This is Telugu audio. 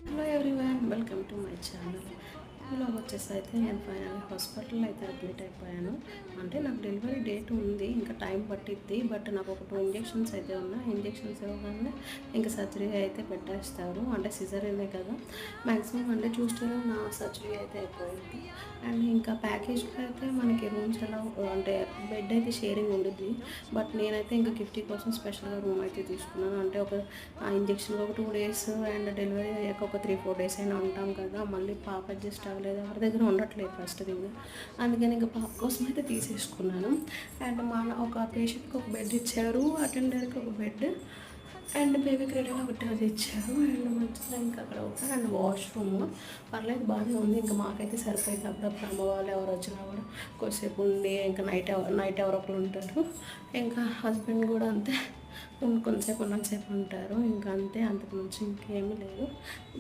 Hello everyone, welcome to my channel. ఇలా వచ్చేసి అయితే నేను ఫైనల్ హాస్పిటల్లో అయితే అడ్మిట్ అయిపోయాను. అంటే నాకు డెలివరీ డేట్ ఉంది, ఇంకా టైం పట్టిద్ది. బట్ నాకు ఒక 2 ఇంజెక్షన్స్ అయితే ఉన్నాయి. ఇంజెక్షన్స్ ఇవ్వగానే ఇంకా సర్జరీ అయితే పెట్టేస్తారు. అంటే సిజరీనే కదా, మ్యాక్సిమం అంటే ట్యూస్డేలో నా సర్జరీ అయితే అయిపోయింది. అండ్ ఇంకా ప్యాకేజ్లో అయితే మనకి రూమ్స్ ఎలా అంటే బెడ్ అయితే షేరింగ్ ఉండిద్ది. బట్ నేనైతే ఇంకా గిఫ్టీ కోసం స్పెషల్గా రూమ్ అయితే తీసుకున్నాను. అంటే ఒక ఇంజెక్షన్ ఒక 2 డేస్ అండ్ డెలివరీ అయ్యాక ఒక 3-4 డేస్ అయినా ఉంటాం కదా, మళ్ళీ పాప అడ్జస్ట్ అవ్వలేదు, ఎవరి దగ్గర ఉండట్లేదు ఫస్ట్ థింగ్. అందుకని ఇంకా పాప కోసం అయితే తీసేసుకున్నాను. అండ్ ఒక పేషెంట్కి ఒక బెడ్ ఇచ్చారు, అటెండర్కి ఒక బెడ్ అండ్ బేబీ క్రెడిట్ ఒకటి అది ఇచ్చారు. అండ్ మంచిగా ఇంకా అక్కడ ఒక అండ్ వాష్రూమ్ పర్లేదు బాగానే ఉంది. ఇంకా మాకైతే సరిపోయింది. అప్పుడప్పుడు అమ్మ వాళ్ళు ఎవరు వచ్చినా కూడా కొద్దిసేపు ఉండి ఇంకా నైట్ ఎవరో ఒకరు ఉంటారు. ఇంకా హస్బెండ్ కూడా అంతే, కొంతసేపు ఉన్నంతసేపు ఉంటారు. ఇంకా అంతే, అంతకు మించి ఇంకేమీ లేదు.